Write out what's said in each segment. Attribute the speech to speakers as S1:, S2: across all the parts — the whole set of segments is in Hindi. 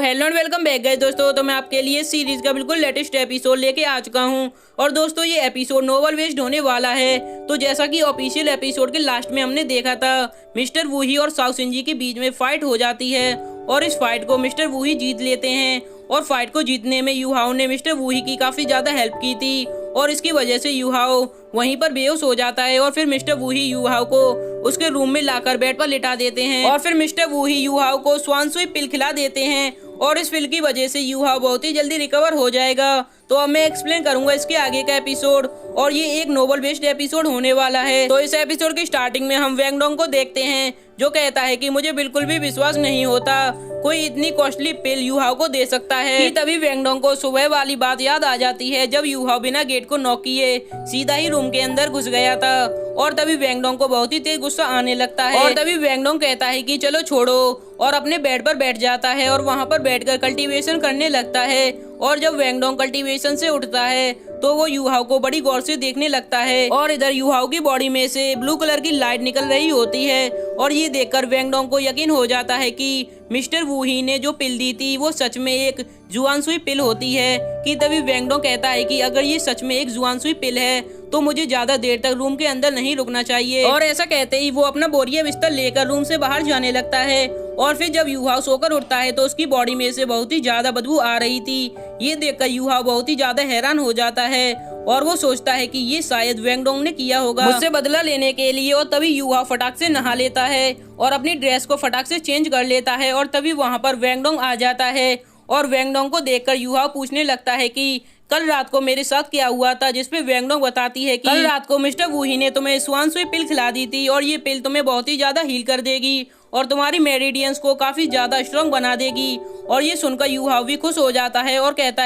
S1: Hello and welcome back guys दोस्तों। तो मैं आपके लिए सीरीज का बिल्कुल लेटेस्ट एपिसोड लेके आ चुका हूं और दोस्तों ये एपिसोड नोवेल बेस्ड होने वाला है। तो जैसा कि ऑफिशियल एपिसोड के लास्ट में हमने देखा था, मिस्टर वूही और साओ सिंजी के बीच में फाइट हो जाती है और इस फाइट को मिस्टर वूही जीत लेते हैं। और फाइट को जीतने में यूहाओ ने मिस्टर वूही की काफी ज्यादा हेल्प की थी और इसकी वजह से यूहाओ वहीं पर बेहोश हो जाता है और फिर मिस्टर वूही यूहाओ को उसके रूम में लाकर बेड पर लिटा देते हैं और फिर मिस्टर वूही यूहाओ को स्वानसुई पिल खिला देते हैं और इस पिल की वजह से यूहाओ बहुत ही जल्दी रिकवर हो जाएगा। तो अब मैं एक्सप्लेन करूंगा इसके आगे का एपिसोड और ये एक नोवेल बेस्ड एपिसोड होने वाला है। तो इस एपिसोड की स्टार्टिंग में हम वेंगडोंग को देखते हैं जो कहता है कि मुझे बिल्कुल भी विश्वास नहीं होता कोई इतनी कॉस्टली पिल यूहाओ को दे सकता है। कि तभी वेंगडोंग को सुबह वाली बात याद आ जाती है जब यूहाओ बिना गेट को नॉक किए सीधा ही रूम के अंदर घुस गया था और तभी वेंगडोंग को बहुत ही तेज गुस्सा आने लगता है और तभी वेंगडोंग कहता है कि चलो छोड़ो और अपने बेड पर बैठ जाता है और वहाँ पर बैठकर कल्टीवेशन करने लगता है। और जब वेंगडोंग कल्टीवेशन से उठता है तो वो यूहाओ को बड़ी गौर से देखने लगता है और इधर यूहाओ की बॉडी में से ब्लू कलर की लाइट निकल रही होती है और ये देखकर वेंगडोंग को यकीन हो जाता है कि मिस्टर वूही ने जो पिल दी थी वो सच में एक जुआनसुई पिल होती है। कि तभी वेंगडोंग कहता है कि अगर ये सच में एक जुआनसुई पिल है तो मुझे ज्यादा देर तक रूम के अंदर नहीं रुकना चाहिए। और ऐसा कहते ही वो अपना बोरिया बिस्तर लेकर रूम से बाहर जाने लगता है और फिर जब यूहाओ सोकर उठता है तो उसकी बॉडी में से बहुत ही ज्यादा बदबू आ रही थी। ये देखकर यूहाओ बहुत ही ज्यादा हैरान हो जाता है और वो सोचता है कि ये शायद वेंगडोंग ने किया होगा मुझसे बदला लेने के लिए। और तभी यूहाओ फटाक से नहा लेता है और अपनी ड्रेस को फटाक से चेंज कर लेता है और तभी वहाँ पर वेंगडोंग आ जाता है और वेंगडोंग को देखकर यूहाओ पूछने लगता है कि कल रात को मेरे साथ क्या हुआ था। जिसपे वेंगडोंग बताती है कि कल रात को मिस्टर वूही ने तुम्हें स्वानसुई पिल खिला दी थी और ये पिल तुम्हें बहुत ही ज्यादा हील कर देगी और तुम्हारी मेरिडियंस को काफी ज्यादा स्ट्रॉन्ग बना देगी। और ये सुनकर यूहाओ भी खुश हो जाता है और कहता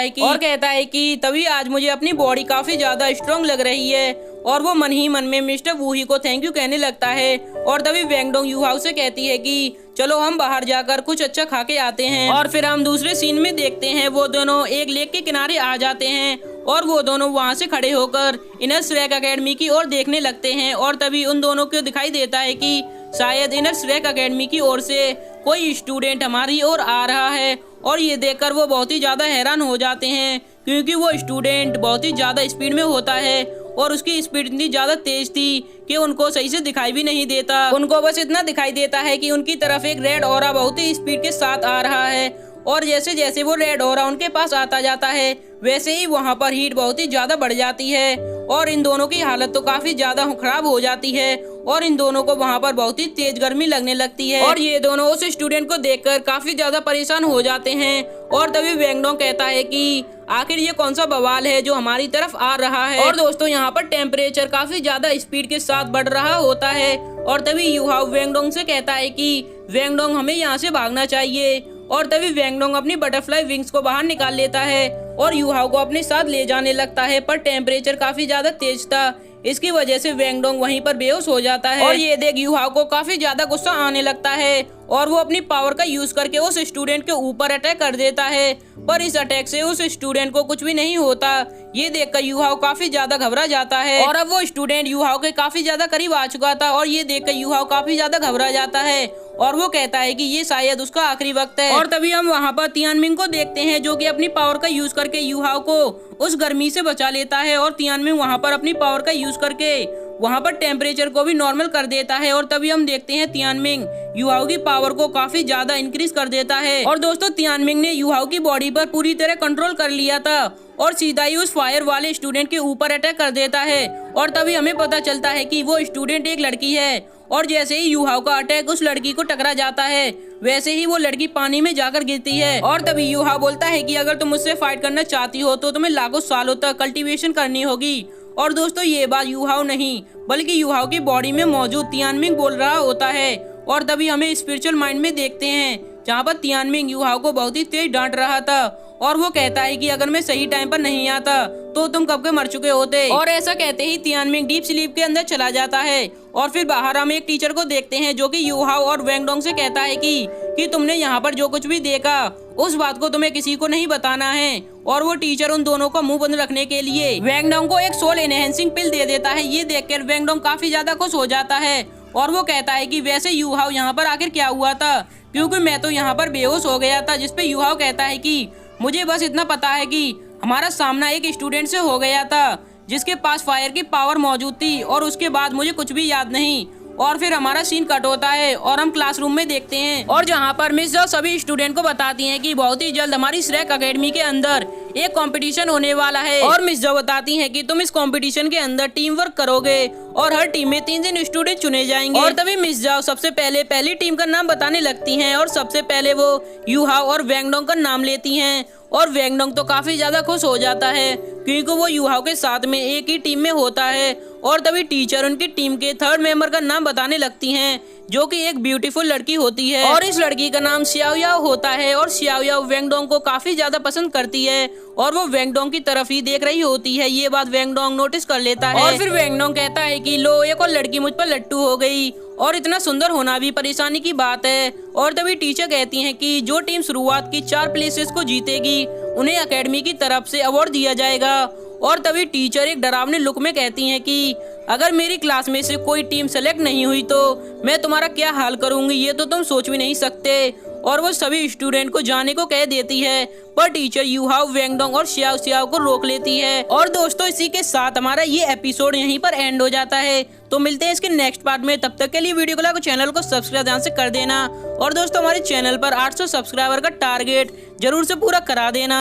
S1: है कि तभी आज मुझे अपनी बॉडी काफी ज्यादा स्ट्रॉन्ग लग रही है और वो मन ही मन में मिस्टर वूही को थैंक यू कहने लगता है। और तभी वेंगडोंग यूहाओ से कहती है कि चलो हम बाहर जाकर कुछ अच्छा खा के आते हैं। और फिर हम दूसरे सीन में देखते हैं वो दोनों एक लेक के किनारे आ जाते हैं और वो दोनों वहाँ से खड़े होकर इनर श्रेक एकेडमी की ओर देखने लगते हैं और तभी उन दोनों को दिखाई देता है कि शायद इनर श्रेक एकेडमी की ओर से कोई स्टूडेंट हमारी ओर आ रहा है। और ये देखकर वो बहुत ही ज्यादा हैरान हो जाते हैं क्योंकि वो स्टूडेंट बहुत ही ज्यादा स्पीड में होता है और उसकी स्पीड इतनी ज्यादा तेज थी कि उनको सही से दिखाई भी नहीं देता। उनको बस इतना दिखाई देता है कि उनकी तरफ एक रेड ऑरा बहुत ही स्पीड के साथ आ रहा है और जैसे जैसे वो रेड ऑरा उनके पास आता जाता है वैसे ही वहाँ पर हीट बहुत ही ज्यादा बढ़ जाती है और इन दोनों की हालत तो काफी ज्यादा खराब हो जाती है और इन दोनों को वहाँ पर बहुत ही तेज गर्मी लगने लगती है और ये दोनों उस स्टूडेंट को देखकर काफी ज्यादा परेशान हो जाते हैं। और तभी वेंगडोंग कहता है कि आखिर ये कौन सा बवाल है जो हमारी तरफ आ रहा है। और दोस्तों यहाँ पर टेम्परेचर काफी ज्यादा स्पीड के साथ बढ़ रहा होता है और तभी यूहाओ वेंगडोंग से कहता है कि वेंगडोंग हमें यहाँ से भागना चाहिए। और तभी वेंगडोंग अपनी बटरफ्लाई विंग्स को बाहर निकाल लेता है और यूहाओ को अपने साथ ले जाने लगता है पर टेम्परेचर काफी ज्यादा तेज था इसकी वजह से वेंगडोंग वहीं पर बेहोश हो जाता है। और ये देख यूहाओ को काफी ज्यादा गुस्सा आने लगता है और वो अपनी पावर का यूज करके उस स्टूडेंट के ऊपर अटैक कर देता है पर इस अटैक से उस स्टूडेंट को कुछ भी नहीं होता। ये देखकर यूहाओ काफी ज्यादा घबरा जाता है और अब वो स्टूडेंट यूहाओ के काफी ज्यादा करीब आ चुका था और ये देखकर यूहाओ काफी ज्यादा घबरा जाता है और वो कहता है कि ये शायद उसका आखिरी वक्त है। और तभी हम वहाँ पर तियानमिंग को देखते हैं जो कि अपनी पावर का यूज करके यूहाओ को उस गर्मी से बचा लेता है और तियानमिंग वहाँ पर अपनी पावर का यूज करके वहाँ पर टेम्परेचर को भी नॉर्मल कर देता है। और तभी हम देखते हैं तियानमिंग यूहाओ की पावर को काफी ज्यादा इंक्रीज कर देता है और दोस्तों तियानमिंग ने यूहाओ की बॉडी पर पूरी तरह कंट्रोल कर लिया था और सीधा ही उस फायर वाले स्टूडेंट के ऊपर अटैक कर देता है। और तभी हमें पता चलता है कि वो स्टूडेंट एक लड़की है और जैसे ही यूहाओ का अटैक उस लड़की को टकरा जाता है वैसे ही वो लड़की पानी में जाकर गिरती है। और तभी यूहाओ बोलता है कि अगर तुम मुझसे फाइट करना चाहती हो तो तुम्हें लाखों सालों तक कल्टीवेशन करनी होगी। और दोस्तों ये बात यूहाओ नहीं बल्कि यूहाओ की बॉडी में मौजूद तियानमिंग बोल रहा होता है। और तभी हमें स्पिरिचुअल माइंड में देखते हैं जहाँ पर तियानमिंग यूहाओ को बहुत ही तेज डांट रहा था और वो कहता है कि अगर मैं सही टाइम पर नहीं आता तो तुम कब के मर चुके होते। और ऐसा कहते ही तियानमिंग डीप स्लीप के अंदर चला जाता है और फिर बाहर हम एक टीचर को देखते हैं जो कि यूहाओ और वेंगडोंग से कहता है कि तुमने यहाँ पर जो कुछ भी देखा उस बात को तुम्हें किसी को नहीं बताना है। और वो टीचर उन दोनों को मुंह बंद रखने के लिए वेंगडोंग को एक सोल एनहेंसिंग पिल दे देता है। ये देखकर वेंगडोंग काफी ज्यादा खुश हो जाता है और वो कहता है कि वैसे यूहाओ यहाँ पर आखिर क्या हुआ था, क्योंकि मैं तो यहाँ पर बेहोश हो गया था। जिसपे यूहाओ कहता है कि मुझे बस इतना पता है कि हमारा सामना एक स्टूडेंट से हो गया था जिसके पास फायर की पावर मौजूद थी, और उसके बाद मुझे कुछ भी याद नहीं। और फिर हमारा सीन कट होता है और हम क्लासरूम में देखते हैं, और जहाँ पर मिस जो सभी स्टूडेंट को बताती हैं कि बहुत ही जल्द हमारी श्रेक एकेडमी के अंदर एक कंपटीशन होने वाला है। और मिस जो बताती हैं कि तुम इस कंपटीशन के अंदर टीम वर्क करोगे और हर टीम में 3 स्टूडेंट चुने जाएंगे। और तभी मिस जाओ सबसे पहले पहली टीम का नाम बताने लगती हैं, और सबसे पहले वो यूहाओ और वेंगडोंग का नाम लेती हैं। और वेंगडोंग तो काफी ज्यादा खुश हो जाता है क्योंकि वो यूहाओ के साथ में एक ही टीम में होता है। और तभी टीचर उनकी टीम के 3rd मेंबर का नाम बताने लगती हैं, जो कि एक ब्यूटीफुल लड़की होती है, और इस लड़की का नाम xiaoyao होता है। और xiaoyao वेंगडोंग को काफी ज्यादा पसंद करती है और वो वेंगडोंग की तरफ ही देख रही होती है। ये बात वेंगडोंग नोटिस कर लेता है, और फिर वेंगडोंग कहता है कि लो, एक और लड़की मुझ पर लट्टू हो गई, और इतना सुंदर होना भी परेशानी की बात है। और तभी टीचर कहती हैं कि जो टीम शुरुआत की 4 प्लेसेस को जीतेगी उन्हें एकेडमी की तरफ से अवार्ड दिया जाएगा। और तभी टीचर एक डरावने लुक में कहती हैं कि अगर मेरी क्लास में से कोई टीम सेलेक्ट नहीं हुई तो मैं तुम्हारा क्या हाल करूंगी, ये तो तुम सोच भी नहीं सकते। और वो सभी स्टूडेंट को जाने को कह देती है, पर टीचर यूहाओ, वेंगडोंग और xiaoxiao को रोक लेती है। और दोस्तों, इसी के साथ हमारा ये एपिसोड यहीं पर एंड हो जाता है। तो मिलते हैं इसके नेक्स्ट पार्ट में। तब तक के लिए वीडियो को लाइक और चैनल को सब्सक्राइब ध्यान से कर देना। और दोस्तों, हमारे चैनल पर 800 सब्सक्राइबर का टारगेट जरूर से पूरा करा देना।